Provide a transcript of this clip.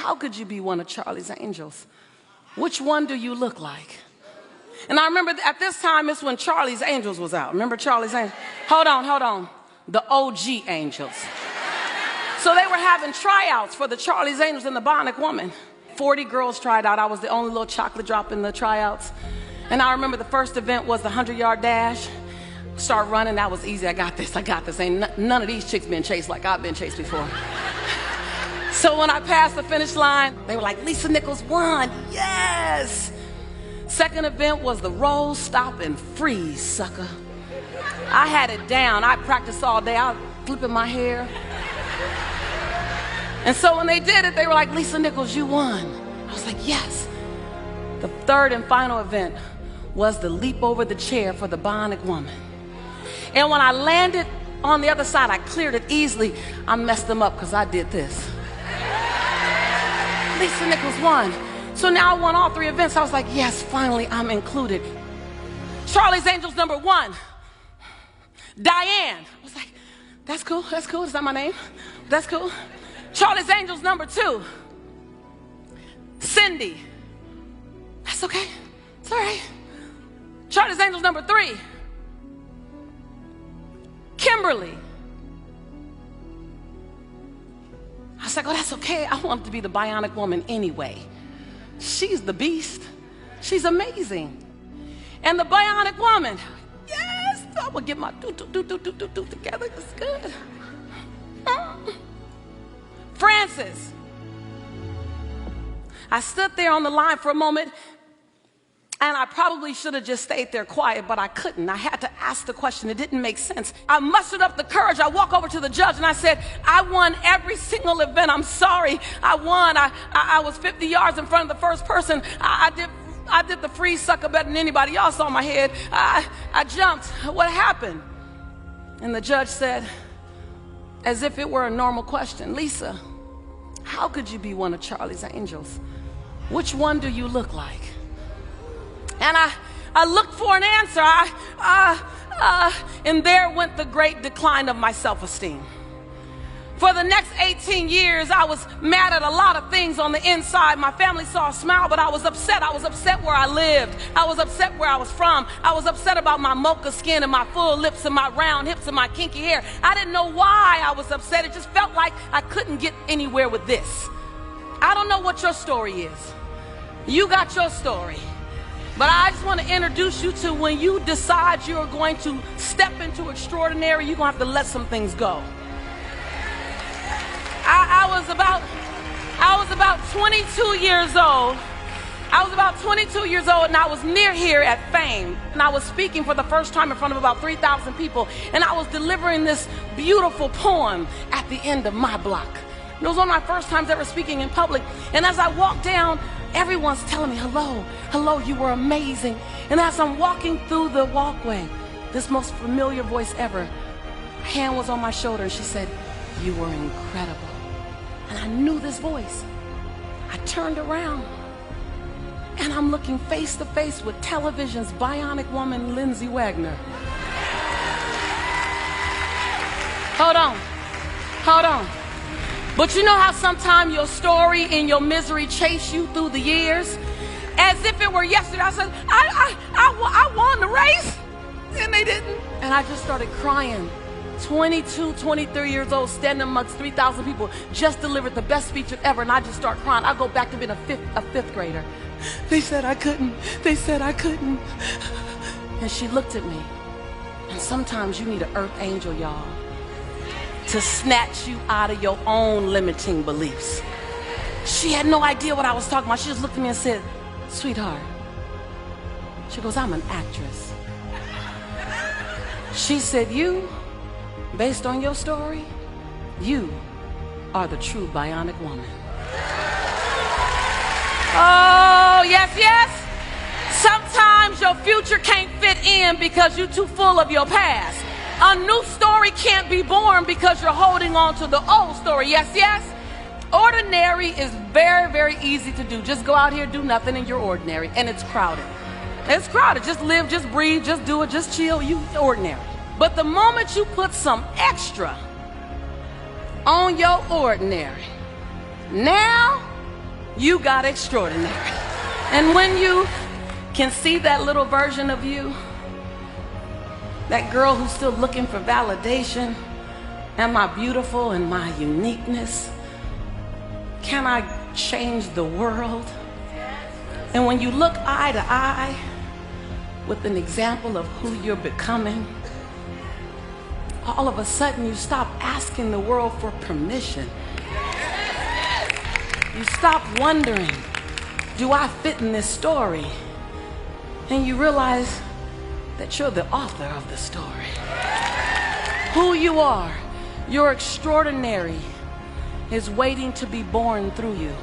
how could you be one of Charlie's Angels? Which one do you look like? And I remember at this time, it's when Charlie's Angels was out. Remember Charlie's Angels? Hold on. The OG Angels. So they were having tryouts for the Charlie's Angels and the Bionic Woman. 40 girls tried out. I was the only little chocolate drop in the tryouts. And I remember the first event was the 100-yard dash. Start running, that was easy. I got this. Ain't none of these chicks been chased like I've been chased before. So when I passed the finish line, they were like, Lisa Nichols won, yes! Second event was the roll, stop, and freeze, sucker. I had it down. I practiced all day. I was flipping my hair. And so when they did it, they were like, Lisa Nichols, you won. I was like, yes. The third and final event was the leap over the chair for the Bionic Woman. And when I landed on the other side, I cleared it easily. I messed them up because I did this. Lisa Nichols won. So now I won all three events. I was like, yes, finally I'm included. Charlie's Angels number 1, Diane. I was like, that's cool. Is that my name? That's cool. Charlie's Angels number 2, Cindy. That's okay. It's all right. Charlie's Angels number 3, Kimberly. I was like, oh, that's okay. I want to be the Bionic Woman anyway. She's the beast. She's amazing. And the Bionic Woman, yes, I'm gonna get my do together. It's good. Frances. I stood there on the line for a moment, and I probably should have just stayed there quiet, but I couldn't. I had to ask the question. It didn't make sense. I mustered up the courage. I walked over to the judge and I said, I won every single event. I'm sorry. I won. I was 50 yards in front of the first person. I did the freeze sucker better than anybody. Y'all saw my head. I jumped. What happened? And the judge said, as if it were a normal question, Lisa, how could you be one of Charlie's Angels? Which one do you look like? And I looked for an answer. And there went the great decline of my self-esteem. For the next 18 years, I was mad at a lot of things on the inside. My family saw a smile, but I was upset. I was upset where I lived. I was upset where I was from. I was upset about my mocha skin and my full lips and my round hips and my kinky hair. I didn't know why I was upset. It just felt like I couldn't get anywhere with this. I don't know what your story is. You got your story. But I just want to introduce you to when you decide you're going to step into extraordinary, you're going to have to let some things go. I was about 22 years old. I was about 22 years old, and I was near here at Fame. And I was speaking for the first time in front of about 3,000 people. And I was delivering this beautiful poem at the end of my block. It was one of my first times ever speaking in public. And as I walked down, everyone's telling me, hello, you were amazing. And as I'm walking through the walkway, this most familiar voice ever, her hand was on my shoulder and she said, you were incredible. And I knew this voice. I turned around and I'm looking face to face with television's Bionic Woman, Lindsay Wagner. Hold on. But you know how sometimes your story and your misery chase you through the years? As if it were yesterday, I said, I won the race, and they didn't. And I just started crying. 22, 23 years old, standing amongst 3,000 people, just delivered the best speech ever, and I just start crying. I go back to being a fifth grader. They said I couldn't. And she looked at me. And sometimes you need an earth angel, y'all, to snatch you out of your own limiting beliefs. She had no idea what I was talking about. She just looked at me and said, sweetheart. She goes, I'm an actress. She said, you, based on your story, you are the true Bionic Woman. Oh, yes. Sometimes your future can't fit in because you're too full of your past. A new story can't be born because you're holding on to the old story. Yes. Ordinary is very, very easy to do. Just go out here, do nothing, and you're ordinary. And it's crowded. Just live, just breathe, just do it, just chill. You ordinary. But the moment you put some extra on your ordinary, now You got extraordinary. And when you can see that little version of you, that girl who's still looking for validation, am I beautiful in my uniqueness? Can I change the world? And when you look eye to eye with an example of who you're becoming, all of a sudden you stop asking the world for permission. You stop wondering, do I fit in this story? And you realize that you're the author of the story. Who you are, your extraordinary, is waiting to be born through you.